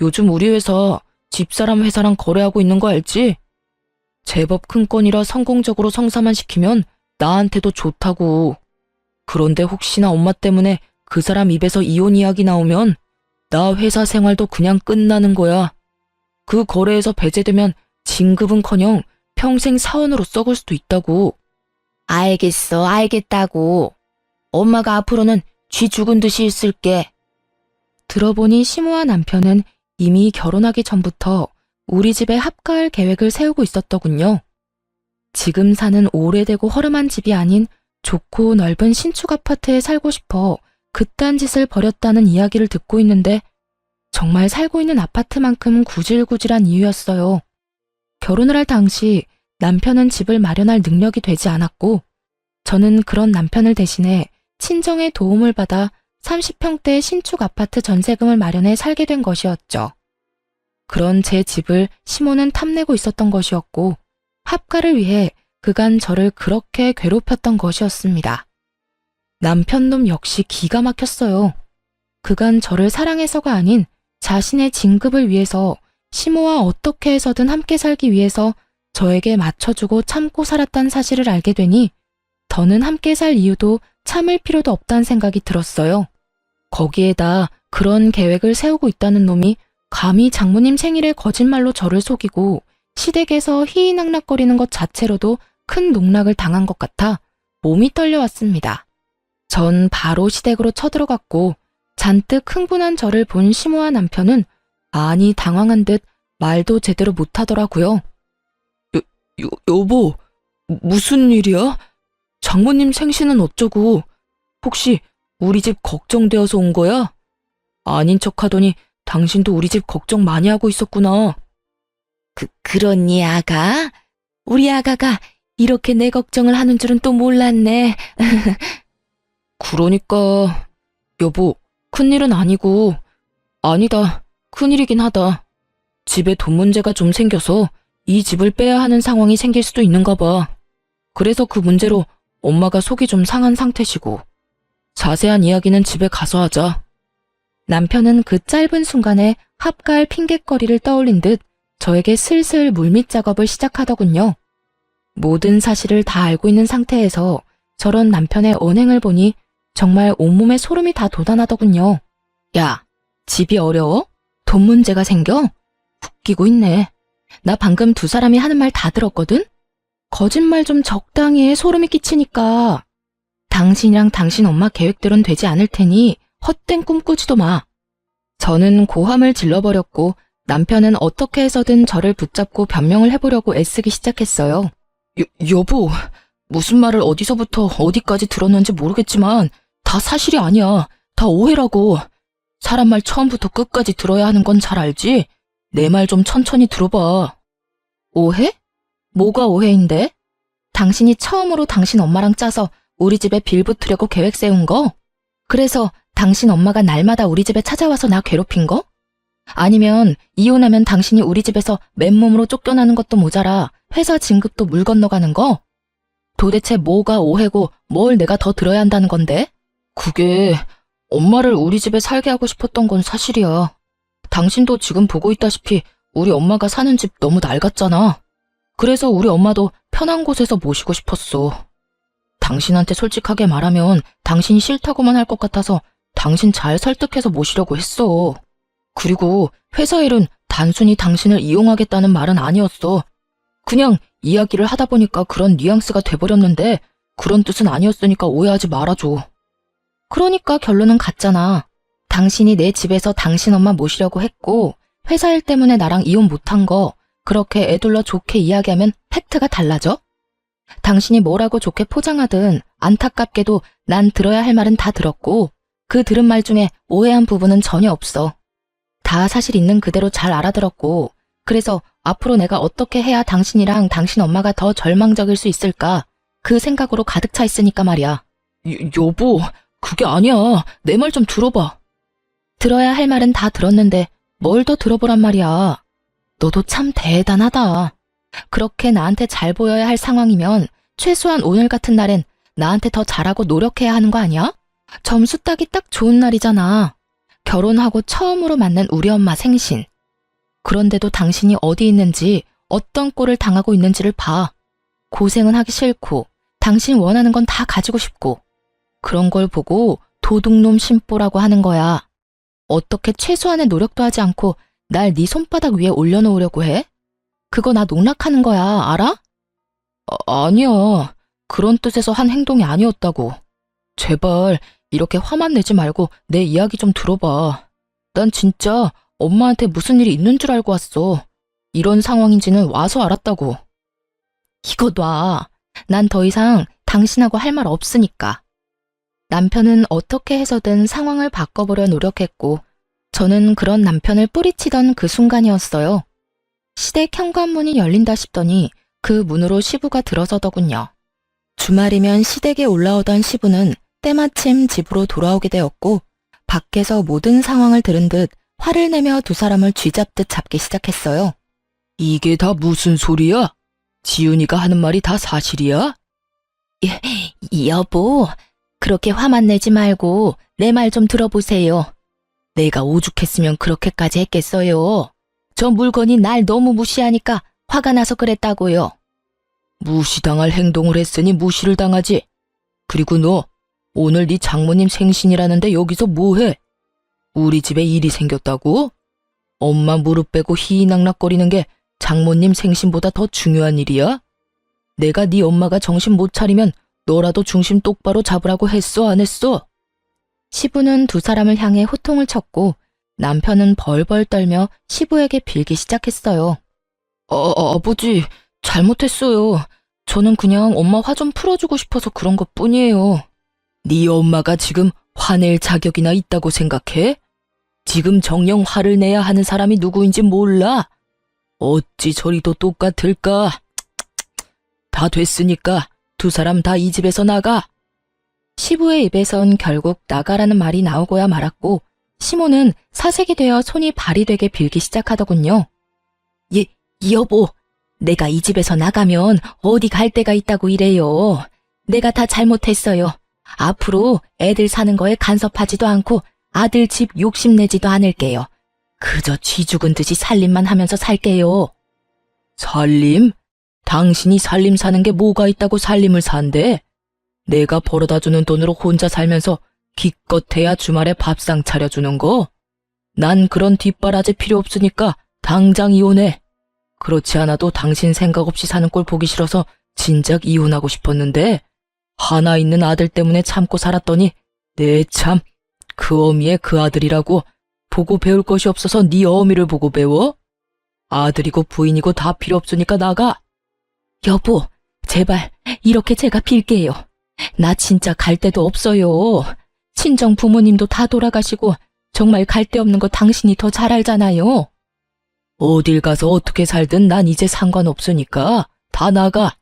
요즘 우리 회사 집사람 회사랑 거래하고 있는 거 알지? 제법 큰 건이라 성공적으로 성사만 시키면 나한테도 좋다고. 그런데 혹시나 엄마 때문에 그 사람 입에서 이혼 이야기 나오면 나 회사 생활도 그냥 끝나는 거야. 그 거래에서 배제되면 진급은커녕 평생 사원으로 썩을 수도 있다고. 알겠어, 알겠다고. 엄마가 앞으로는 쥐 죽은 듯이 있을게. 들어보니 시모와 남편은 이미 결혼하기 전부터 우리 집에 합가할 계획을 세우고 있었더군요. 지금 사는 오래되고 허름한 집이 아닌 좋고 넓은 신축 아파트에 살고 싶어 그딴 짓을 벌였다는 이야기를 듣고 있는데 정말 살고 있는 아파트만큼 구질구질한 이유였어요. 결혼을 할 당시 남편은 집을 마련할 능력이 되지 않았고 저는 그런 남편을 대신해 친정의 도움을 받아 30평대 신축 아파트 전세금을 마련해 살게 된 것이었죠. 그런 제 집을 시모는 탐내고 있었던 것이었고 합가를 위해 그간 저를 그렇게 괴롭혔던 것이었습니다. 남편놈 역시 기가 막혔어요. 그간 저를 사랑해서가 아닌 자신의 진급을 위해서 시모와 어떻게 해서든 함께 살기 위해서 저에게 맞춰주고 참고 살았단 사실을 알게 되니 더는 함께 살 이유도 참을 필요도 없다는 생각이 들었어요. 거기에다 그런 계획을 세우고 있다는 놈이 감히 장모님 생일에 거짓말로 저를 속이고 시댁에서 희희낙낙거리는 것 자체로도 큰 농락을 당한 것 같아 몸이 떨려왔습니다. 전 바로 시댁으로 쳐들어갔고 잔뜩 흥분한 저를 본 시모와 남편은 많이 당황한 듯 말도 제대로 못하더라고요. 여보, 무슨 일이야? 장모님 생신은 어쩌고? 혹시 우리 집 걱정되어서 온 거야? 아닌 척하더니 당신도 우리 집 걱정 많이 하고 있었구나. 그러니 아가? 우리 아가가 이렇게 내 걱정을 하는 줄은 또 몰랐네. 그러니까, 여보, 큰일은 아니고, 아니다, 큰일이긴 하다. 집에 돈 문제가 좀 생겨서 이 집을 빼야 하는 상황이 생길 수도 있는가 봐. 그래서 그 문제로 엄마가 속이 좀 상한 상태시고. 자세한 이야기는 집에 가서 하자. 남편은 그 짧은 순간에 합가할 핑곗거리를 떠올린 듯 저에게 슬슬 물밑 작업을 시작하더군요. 모든 사실을 다 알고 있는 상태에서 저런 남편의 언행을 보니 정말 온몸에 소름이 다 돋아나더군요. 야, 집이 어려워? 돈 문제가 생겨? 웃기고 있네. 나 방금 두 사람이 하는 말 다 들었거든? 거짓말 좀 적당히 해, 소름이 끼치니까. 당신이랑 당신 엄마 계획대로는 되지 않을 테니 헛된 꿈 꾸지도 마. 저는 고함을 질러버렸고 남편은 어떻게 해서든 저를 붙잡고 변명을 해보려고 애쓰기 시작했어요. 여보, 무슨 말을 어디서부터 어디까지 들었는지 모르겠지만 다 사실이 아니야. 다 오해라고. 사람 말 처음부터 끝까지 들어야 하는 건 잘 알지? 내 말 좀 천천히 들어봐. 오해? 뭐가 오해인데? 당신이 처음으로 당신 엄마랑 짜서 우리 집에 빌붙으려고 계획 세운 거? 그래서 당신 엄마가 날마다 우리 집에 찾아와서 나 괴롭힌 거? 아니면 이혼하면 당신이 우리 집에서 맨몸으로 쫓겨나는 것도 모자라 회사 진급도 물 건너가는 거? 도대체 뭐가 오해고 뭘 내가 더 들어야 한다는 건데? 그게 엄마를 우리 집에 살게 하고 싶었던 건 사실이야. 당신도 지금 보고 있다시피 우리 엄마가 사는 집 너무 낡았잖아. 그래서 우리 엄마도 편한 곳에서 모시고 싶었어. 당신한테 솔직하게 말하면 당신이 싫다고만 할 것 같아서 당신 잘 설득해서 모시려고 했어. 그리고 회사 일은 단순히 당신을 이용하겠다는 말은 아니었어. 그냥 이야기를 하다 보니까 그런 뉘앙스가 돼버렸는데 그런 뜻은 아니었으니까 오해하지 말아줘. 그러니까 결론은 같잖아. 당신이 내 집에서 당신 엄마 모시려고 했고 회사 일 때문에 나랑 이혼 못한 거 그렇게 애둘러 좋게 이야기하면 팩트가 달라져? 당신이 뭐라고 좋게 포장하든 안타깝게도 난 들어야 할 말은 다 들었고 그 들은 말 중에 오해한 부분은 전혀 없어. 다 사실 있는 그대로 잘 알아들었고 그래서 앞으로 내가 어떻게 해야 당신이랑 당신 엄마가 더 절망적일 수 있을까 그 생각으로 가득 차 있으니까 말이야. 여보, 그게 아니야. 내 말 좀 들어봐. 들어야 할 말은 다 들었는데 뭘 더 들어보란 말이야. 너도 참 대단하다. 그렇게 나한테 잘 보여야 할 상황이면 최소한 오늘 같은 날엔 나한테 더 잘하고 노력해야 하는 거 아니야? 점수 따기 딱 좋은 날이잖아. 결혼하고 처음으로 만난 우리 엄마 생신. 그런데도 당신이 어디 있는지 어떤 꼴을 당하고 있는지를 봐. 고생은 하기 싫고 당신 원하는 건 다 가지고 싶고 그런 걸 보고 도둑놈 심보라고 하는 거야. 어떻게 최소한의 노력도 하지 않고 날 네 손바닥 위에 올려놓으려고 해? 그거 나 농락하는 거야, 알아? 아니야. 그런 뜻에서 한 행동이 아니었다고. 제발 이렇게 화만 내지 말고 내 이야기 좀 들어봐. 난 진짜 엄마한테 무슨 일이 있는 줄 알고 왔어. 이런 상황인지는 와서 알았다고. 이거 놔. 난 더 이상 당신하고 할 말 없으니까. 남편은 어떻게 해서든 상황을 바꿔보려 노력했고 저는 그런 남편을 뿌리치던 그 순간이었어요. 시댁 현관문이 열린다 싶더니 그 문으로 시부가 들어서더군요. 주말이면 시댁에 올라오던 시부는 때마침 집으로 돌아오게 되었고 밖에서 모든 상황을 들은 듯 화를 내며 두 사람을 쥐잡듯 잡기 시작했어요. 이게 다 무슨 소리야? 지은이가 하는 말이 다 사실이야? 여보, 그렇게 화만 내지 말고 내 말 좀 들어보세요. 내가 오죽했으면 그렇게까지 했겠어요. 저 물건이 날 너무 무시하니까 화가 나서 그랬다고요. 무시당할 행동을 했으니 무시를 당하지. 그리고 너 오늘 네 장모님 생신이라는데 여기서 뭐해? 우리 집에 일이 생겼다고? 엄마 무릎 빼고 희희낙낙거리는 게 장모님 생신보다 더 중요한 일이야? 내가 네 엄마가 정신 못 차리면 너라도 중심 똑바로 잡으라고 했어, 안 했어? 시부는 두 사람을 향해 호통을 쳤고 남편은 벌벌 떨며 시부에게 빌기 시작했어요. 아버지, 잘못했어요. 저는 그냥 엄마 화 좀 풀어주고 싶어서 그런 것 뿐이에요. 네 엄마가 지금 화낼 자격이나 있다고 생각해? 지금 정녕 화를 내야 하는 사람이 누구인지 몰라? 어찌 저리도 똑같을까? 다 됐으니까 두 사람 다 이 집에서 나가. 시부의 입에선 결국 나가라는 말이 나오고야 말았고 시모는 사색이 되어 손이 발이 되게 빌기 시작하더군요. 여보, 내가 이 집에서 나가면 어디 갈 데가 있다고 이래요. 내가 다 잘못했어요. 앞으로 애들 사는 거에 간섭하지도 않고 아들 집 욕심내지도 않을게요. 그저 쥐 죽은 듯이 살림만 하면서 살게요. 살림? 당신이 살림 사는 게 뭐가 있다고 살림을 산대? 내가 벌어다주는 돈으로 혼자 살면서 기껏해야 주말에 밥상 차려주는 거? 난 그런 뒷바라지 필요 없으니까 당장 이혼해. 그렇지 않아도 당신 생각 없이 사는 꼴 보기 싫어서 진작 이혼하고 싶었는데 하나 있는 아들 때문에 참고 살았더니 내 참, 그 어미의 그 아들이라고 보고 배울 것이 없어서 네 어미를 보고 배워? 아들이고 부인이고 다 필요 없으니까 나가. 여보, 제발 이렇게 제가 빌게요. 나 진짜 갈 데도 없어요. 친정 부모님도 다 돌아가시고 정말 갈 데 없는 거 당신이 더 잘 알잖아요. 어딜 가서 어떻게 살든 난 이제 상관없으니까 다 나가.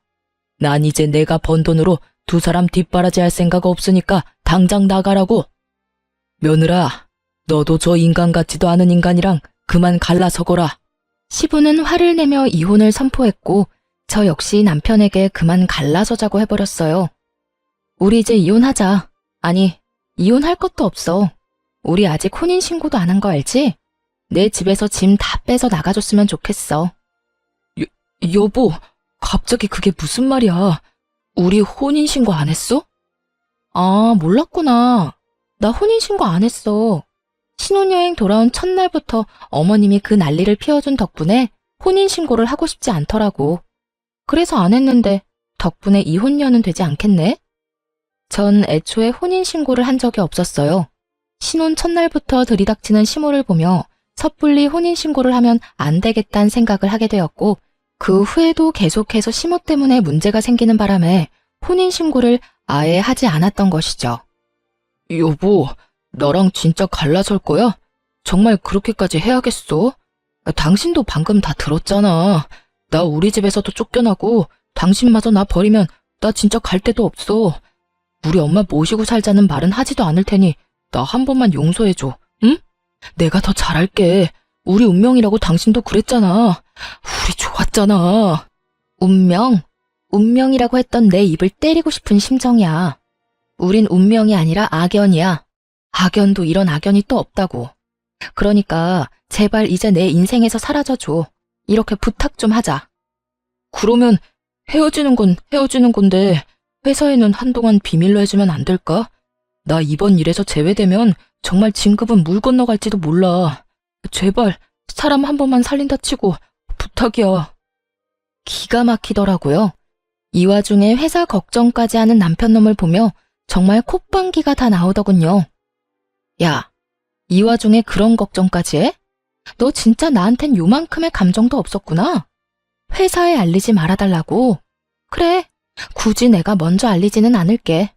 난 이제 내가 번 돈으로 두 사람 뒷바라지 할 생각 없으니까 당장 나가라고. 며느라, 너도 저 인간 같지도 않은 인간이랑 그만 갈라서거라. 시부는 화를 내며 이혼을 선포했고 저 역시 남편에게 그만 갈라서자고 해버렸어요. 우리 이제 이혼하자. 아니, 이혼할 것도 없어. 우리 아직 혼인신고도 안 한 거 알지? 내 집에서 짐 다 빼서 나가줬으면 좋겠어. 여보, 갑자기 그게 무슨 말이야? 우리 혼인신고 안 했어? 아, 몰랐구나. 나 혼인신고 안 했어. 신혼여행 돌아온 첫날부터 어머님이 그 난리를 피워준 덕분에 혼인신고를 하고 싶지 않더라고. 그래서 안 했는데 덕분에 이혼녀는 되지 않겠네? 전 애초에 혼인신고를 한 적이 없었어요. 신혼 첫날부터 들이닥치는 시모를 보며 섣불리 혼인신고를 하면 안 되겠다는 생각을 하게 되었고 그 후에도 계속해서 시모 때문에 문제가 생기는 바람에 혼인신고를 아예 하지 않았던 것이죠. 여보, 나랑 진짜 갈라설 거야? 정말 그렇게까지 해야겠어? 당신도 방금 다 들었잖아. 나 우리 집에서도 쫓겨나고 당신마저 나 버리면 나 진짜 갈 데도 없어. 우리 엄마 모시고 살자는 말은 하지도 않을 테니 나 한 번만 용서해줘, 응? 내가 더 잘할게. 우리 운명이라고 당신도 그랬잖아. 우리 좋았잖아. 운명? 운명이라고 했던 내 입을 때리고 싶은 심정이야. 우린 운명이 아니라 악연이야. 악연도 이런 악연이 또 없다고. 그러니까 제발 이제 내 인생에서 사라져줘. 이렇게 부탁 좀 하자. 그러면 헤어지는 건 헤어지는 건데 회사에는 한동안 비밀로 해주면 안 될까? 나 이번 일에서 제외되면 정말 진급은 물 건너갈지도 몰라. 제발 사람 한 번만 살린다 치고 부탁이야. 기가 막히더라고요. 이 와중에 회사 걱정까지 하는 남편 놈을 보며 정말 콧방귀가 다 나오더군요. 야, 이 와중에 그런 걱정까지 해? 너 진짜 나한텐 요만큼의 감정도 없었구나. 회사에 알리지 말아달라고. 그래, 굳이 내가 먼저 알리지는 않을게.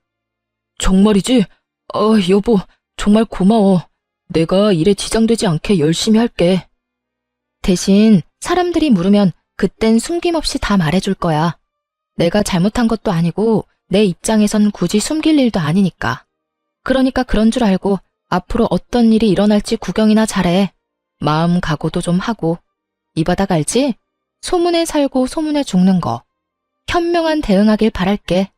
정말이지? 여보, 정말 고마워. 내가 일에 지장되지 않게 열심히 할게. 대신 사람들이 물으면 그땐 숨김없이 다 말해줄 거야. 내가 잘못한 것도 아니고 내 입장에선 굳이 숨길 일도 아니니까. 그러니까 그런 줄 알고 앞으로 어떤 일이 일어날지 구경이나 잘해. 마음 각오도 좀 하고. 이 바닥 알지? 소문에 살고 소문에 죽는 거. 현명한 대응하길 바랄게.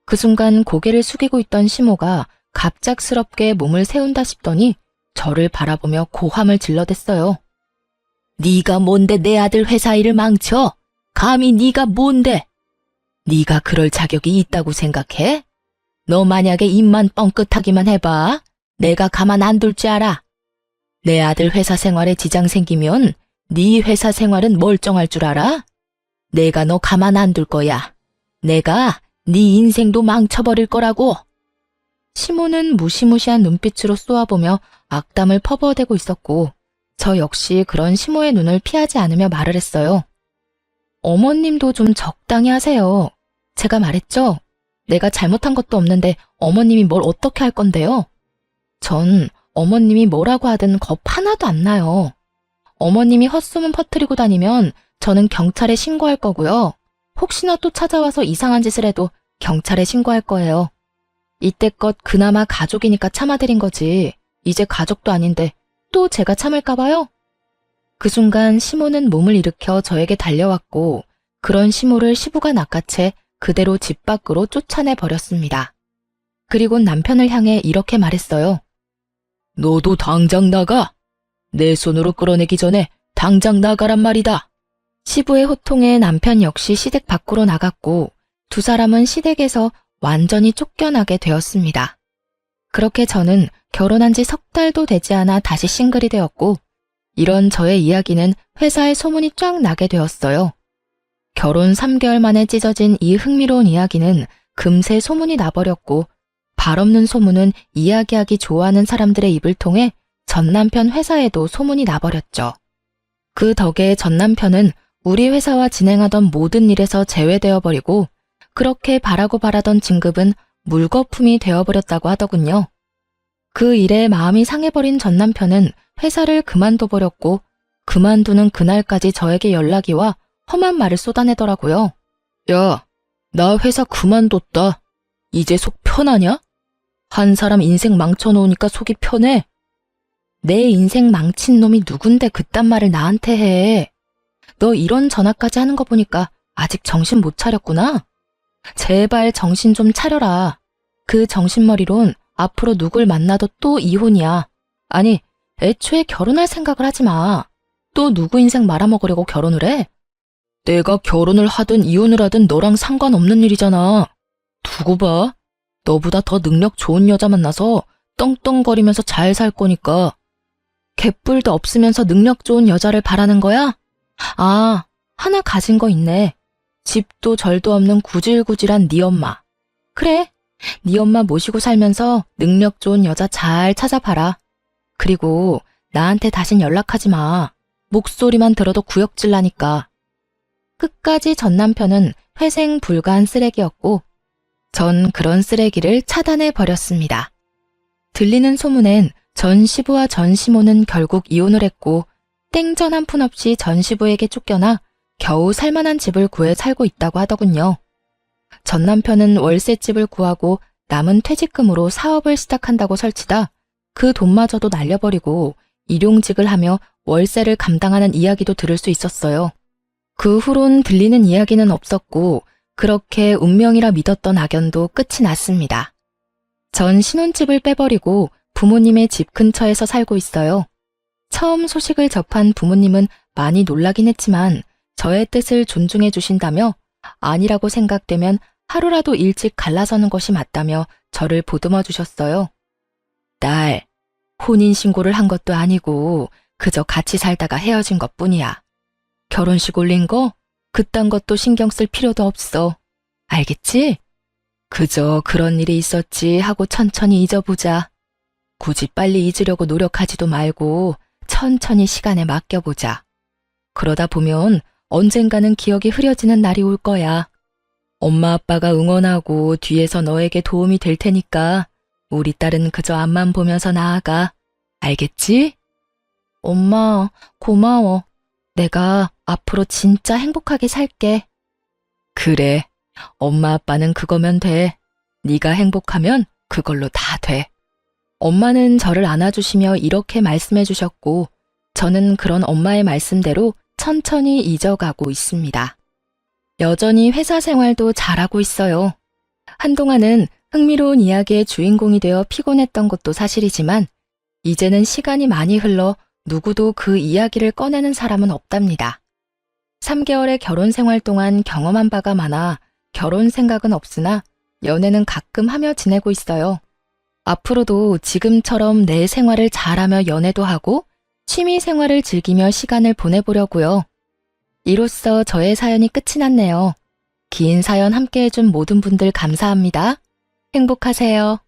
그 순간 고개를 숙이고 있던 시모가 갑작스럽게 몸을 세운다 싶더니 저를 바라보며 고함을 질러댔어요. 네가 뭔데 내 아들 회사 일을 망쳐? 감히 네가 뭔데? 네가 그럴 자격이 있다고 생각해? 너 만약에 입만 뻥끗하기만 해봐. 내가 가만 안 둘 줄 알아. 내 아들 회사 생활에 지장 생기면 네 회사 생활은 멀쩡할 줄 알아? 내가 너 가만 안 둘 거야. 내가 네 인생도 망쳐버릴 거라고. 시모는 무시무시한 눈빛으로 쏘아보며 악담을 퍼부어대고 있었고 저 역시 그런 시모의 눈을 피하지 않으며 말을 했어요. 어머님도 좀 적당히 하세요. 제가 말했죠? 내가 잘못한 것도 없는데 어머님이 뭘 어떻게 할 건데요? 전 어머님이 뭐라고 하든 겁 하나도 안 나요. 어머님이 헛소문 퍼뜨리고 다니면 저는 경찰에 신고할 거고요. 혹시나 또 찾아와서 이상한 짓을 해도 경찰에 신고할 거예요. 이때껏 그나마 가족이니까 참아드린 거지. 이제 가족도 아닌데 또 제가 참을까 봐요? 그 순간 시모는 몸을 일으켜 저에게 달려왔고 그런 시모를 시부가 낚아채 그대로 집 밖으로 쫓아내 버렸습니다. 그리고 남편을 향해 이렇게 말했어요. 너도 당장 나가. 내 손으로 끌어내기 전에 당장 나가란 말이다. 시부의 호통에 남편 역시 시댁 밖으로 나갔고 두 사람은 시댁에서 완전히 쫓겨나게 되었습니다. 그렇게 저는 결혼한 지 석 달도 되지 않아 다시 싱글이 되었고 이런 저의 이야기는 회사에 소문이 쫙 나게 되었어요. 결혼 3개월 만에 찢어진 이 흥미로운 이야기는 금세 소문이 나버렸고 발 없는 소문은 이야기하기 좋아하는 사람들의 입을 통해 전 남편 회사에도 소문이 나버렸죠. 그 덕에 전 남편은 우리 회사와 진행하던 모든 일에서 제외되어 버리고 그렇게 바라고 바라던 진급은 물거품이 되어버렸다고 하더군요. 그 일에 마음이 상해버린 전 남편은 회사를 그만둬버렸고 그만두는 그날까지 저에게 연락이 와 험한 말을 쏟아내더라고요. 야, 나 회사 그만뒀다. 이제 속 편하냐? 한 사람 인생 망쳐놓으니까 속이 편해. 내 인생 망친 놈이 누군데 그딴 말을 나한테 해. 너 이런 전화까지 하는 거 보니까 아직 정신 못 차렸구나. 제발 정신 좀 차려라. 그 정신머리론 앞으로 누굴 만나도 또 이혼이야. 아니, 애초에 결혼할 생각을 하지 마. 또 누구 인생 말아먹으려고 결혼을 해? 내가 결혼을 하든 이혼을 하든 너랑 상관없는 일이잖아. 두고 봐. 너보다 더 능력 좋은 여자 만나서 떵떵거리면서 잘 살 거니까. 개뿔도 없으면서 능력 좋은 여자를 바라는 거야? 아, 하나 가진 거 있네. 집도 절도 없는 구질구질한 네 엄마. 그래, 네 엄마 모시고 살면서 능력 좋은 여자 잘 찾아봐라. 그리고 나한테 다신 연락하지 마. 목소리만 들어도 구역질 나니까. 끝까지 전 남편은 회생 불가한 쓰레기였고 전 그런 쓰레기를 차단해 버렸습니다. 들리는 소문엔 전 시부와 전 시모는 결국 이혼을 했고 땡전 한 푼 없이 전 시부에게 쫓겨나 겨우 살만한 집을 구해 살고 있다고 하더군요. 전 남편은 월세집을 구하고 남은 퇴직금으로 사업을 시작한다고 설치다 그 돈마저도 날려버리고 일용직을 하며 월세를 감당하는 이야기도 들을 수 있었어요. 그 후론 들리는 이야기는 없었고 그렇게 운명이라 믿었던 악연도 끝이 났습니다. 전 신혼집을 빼버리고 부모님의 집 근처에서 살고 있어요. 처음 소식을 접한 부모님은 많이 놀라긴 했지만 저의 뜻을 존중해 주신다며 아니라고 생각되면 하루라도 일찍 갈라서는 것이 맞다며 저를 보듬어 주셨어요. 딸, 혼인신고를 한 것도 아니고 그저 같이 살다가 헤어진 것뿐이야. 결혼식 올린 거? 그딴 것도 신경 쓸 필요도 없어. 알겠지? 그저 그런 일이 있었지 하고 천천히 잊어보자. 굳이 빨리 잊으려고 노력하지도 말고 천천히 시간에 맡겨보자. 그러다 보면 언젠가는 기억이 흐려지는 날이 올 거야. 엄마 아빠가 응원하고 뒤에서 너에게 도움이 될 테니까 우리 딸은 그저 앞만 보면서 나아가. 알겠지? 엄마, 고마워. 내가 앞으로 진짜 행복하게 살게. 그래, 엄마 아빠는 그거면 돼. 네가 행복하면 그걸로 다 돼. 엄마는 저를 안아주시며 이렇게 말씀해 주셨고 저는 그런 엄마의 말씀대로 천천히 잊어가고 있습니다. 여전히 회사 생활도 잘하고 있어요. 한동안은 흥미로운 이야기의 주인공이 되어 피곤했던 것도 사실이지만 이제는 시간이 많이 흘러 누구도 그 이야기를 꺼내는 사람은 없답니다. 3개월의 결혼 생활 동안 경험한 바가 많아 결혼 생각은 없으나 연애는 가끔 하며 지내고 있어요. 앞으로도 지금처럼 내 생활을 잘하며 연애도 하고 취미 생활을 즐기며 시간을 보내보려고요. 이로써 저의 사연이 끝이 났네요. 긴 사연 함께 해준 모든 분들 감사합니다. 행복하세요.